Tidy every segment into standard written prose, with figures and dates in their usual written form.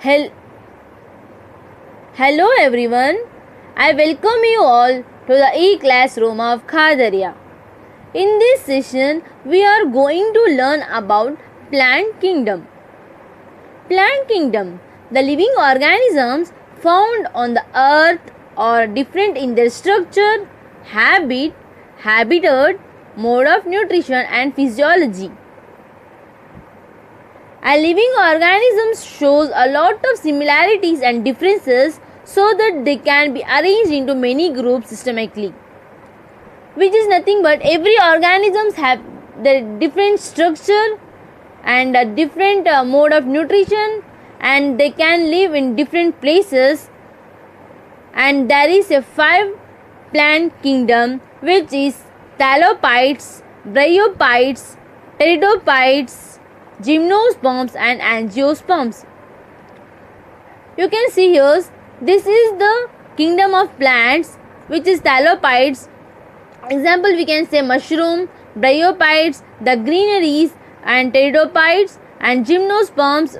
Hel- Hello everyone, I welcome you all to the e-classroom of Khadaria. In this session, we are going to learn about plant kingdom. Plant kingdom, the living organisms found on the earth are different in their structure, habit, habitat, mode of nutrition and physiology. A living organism shows a lot of similarities and differences so that they can be arranged into many groups systematically, which is nothing but every organisms have their different structure and a different mode of nutrition, and they can live in different places. And there is a 5 plant kingdom, which is thallophytes, bryophytes, pteridophytes, gymnosperms and angiosperms. You can see here, this is the kingdom of plants, which is thallophytes. Example, we can say mushroom, bryophytes, the greeneries, and pteridophytes, and gymnosperms,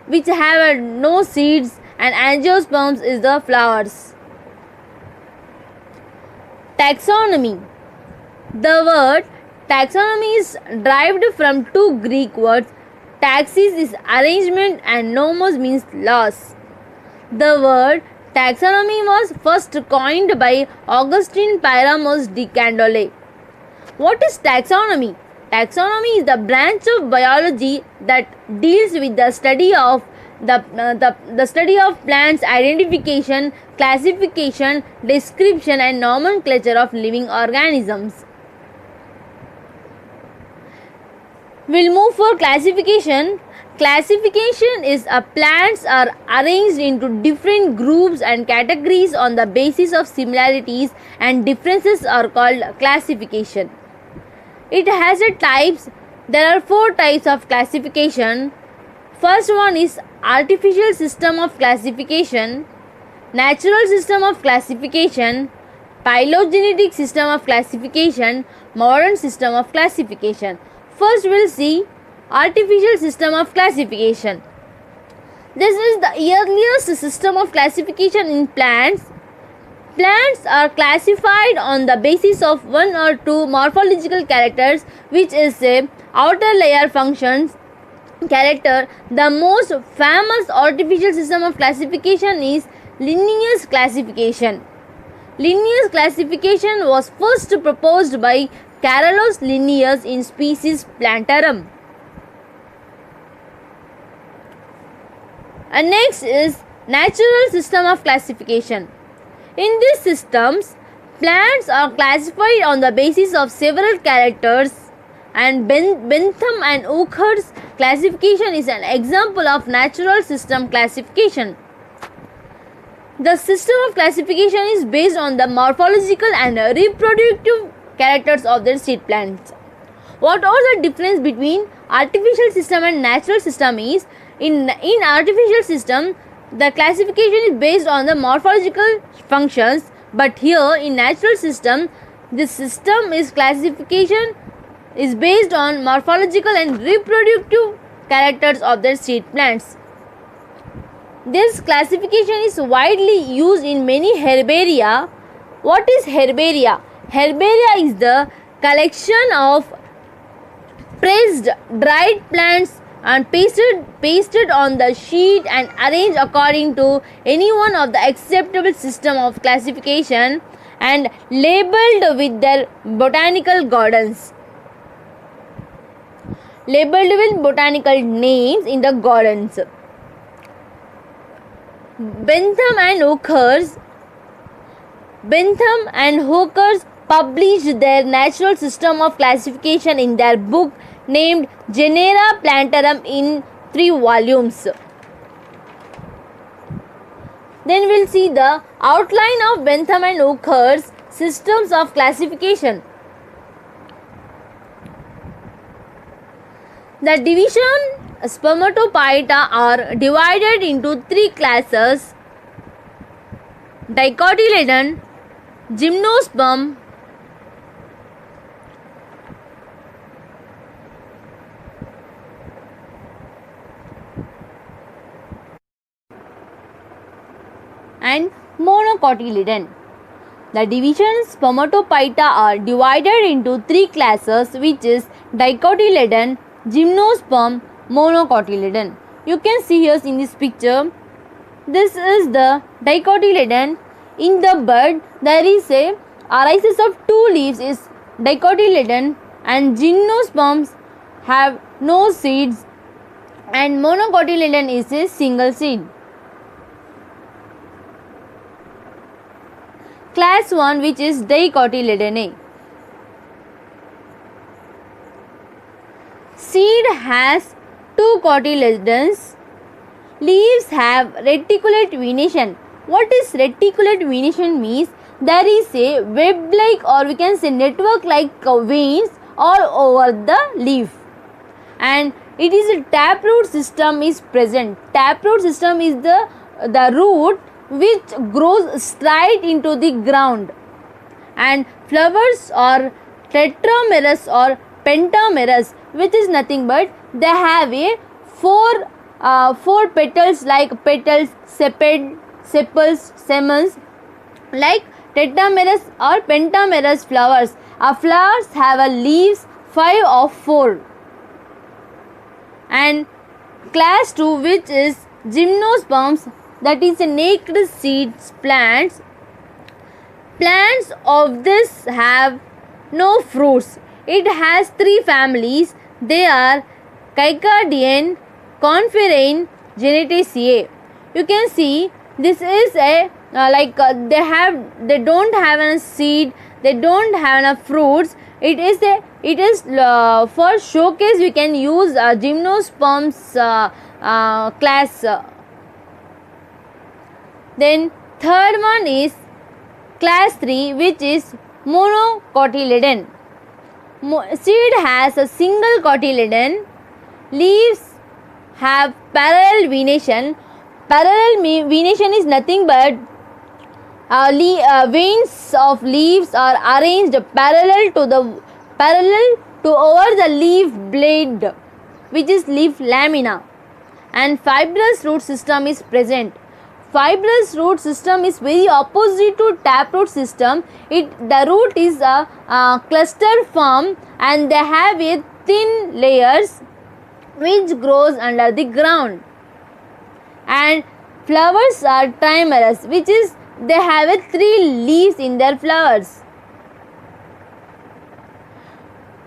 which have no seeds, and angiosperms is the flowers. Taxonomy. The word taxonomy is derived from two Greek words. Taxis is arrangement and nomos means laws. The word taxonomy was first coined by Augustine Pyramus de Candolle. What is taxonomy? Taxonomy is the branch of biology that deals with the study of the study of plants, identification, classification, description and nomenclature of living organisms. We'll move for classification. Classification is plants are arranged into different groups and categories on the basis of similarities, and differences are called classification. It has a types. There are 4 types of classification. First one is artificial system of classification, natural system of classification, phylogenetic system of classification, modern system of classification. First we'll see artificial system of classification. This is the earliest system of classification in plants. Plants are classified on the basis of 1 or 2 morphological characters, which is a outer layer functions character. The most famous artificial system of classification is Linnaeus classification. Linnaeus classification was first proposed by Carolus Linnaeus in Species Plantarum. And next is natural system of classification. In these systems, plants are classified on the basis of several characters, and Bentham and Hooker's classification is an example of natural system classification. The system of classification is based on the morphological and reproductive characters of the seed plants. What are the difference between artificial system and natural system is, in artificial system the classification is based on the morphological functions, but here in natural system the system is classification is based on morphological and reproductive characters of the seed plants. This classification is widely used in many herbaria. What is herbaria? Herbaria is the collection of pressed dried plants and pasted on the sheet and arranged according to any one of the acceptable system of classification and labeled with their botanical gardens. Labeled with botanical names in the gardens. Bentham and Hooker's published their natural system of classification in their book named Genera Plantarum in 3 volumes. Then we'll see the outline of Bentham and Hooker's systems of classification. The division Spermatophyta are divided into 3 classes: Dicotyledon, Gymnosperm, and monocotyledon. The divisions Spermatophyta are divided into three classes, which is dicotyledon, gymnosperm, monocotyledon. You can see here in this picture, this is the dicotyledon. In the bud, there is a arises of two leaves is dicotyledon, and gymnosperms have no seeds, and monocotyledon is a single seed. Class 1, which is dicotyledon. Seed has two cotyledons. Leaves have reticulate venation. What is reticulate venation means? There is a web-like, or we can say network-like veins all over the leaf, and it is a taproot system is present. Taproot system is the root which grows straight into the ground, and flowers are tetramerous or pentamerous, which is nothing but they have a four petals, like petals, sepals, stamens, like tetramerous or pentamerous flowers. Flowers have a leaves 5 of 4. And class 2, which is gymnosperms, that is a naked seeds plants. Plants of this have no fruits. It has 3 families. They are Cycadian, Conferine, Genetaceae. You can see this is a they don't have a seed, they don't have enough fruits. It is for showcase we can use gymnosperms class. Then third one is class 3, which is monocotyledon. Seed has a single cotyledon. Leaves have parallel venation. Parallel venation is nothing but veins of leaves are arranged parallel to over the leaf blade, which is leaf lamina, and fibrous root system is present. Fibrous root system is very opposite to taproot system. The root is a cluster form, and they have a thin layers which grows under the ground. And flowers are trimerous, which is they have 3 leaves in their flowers.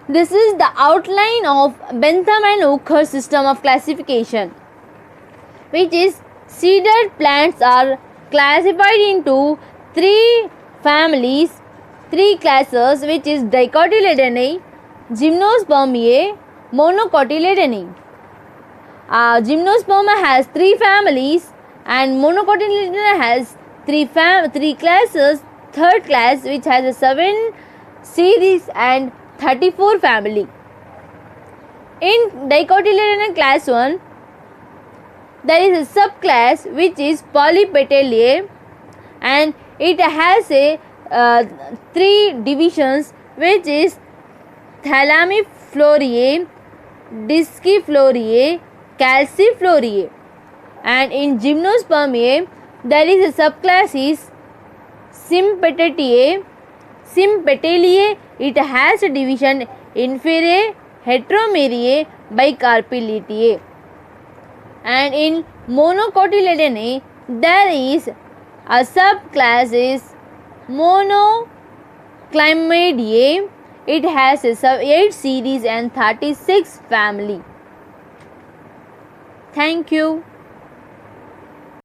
This is the outline of Bentham and Hooker system of classification, which is seeded plants are classified into 3 families, 3 classes, which is Dicotyledonei, Gymnospermae, Monocotyledonei. Gymnosperma has 3 families and Monocotyledon has 3 classes. Third class, which has a 7 series and 34 family. In Dicotyledon class 1, there is a subclass which is Polypetalae, and it has a 3 divisions, which is Thalamiflorae, Disciflorae, Calciflorae. And in Gymnospermae, there is a subclass is Sympetalae. It has a division Inferae, Heteromerae, Bicarpellatae. And in Monocotyledon, there is a subclass is Monoclymaidae. It has a 8 series and 36 family. Thank you.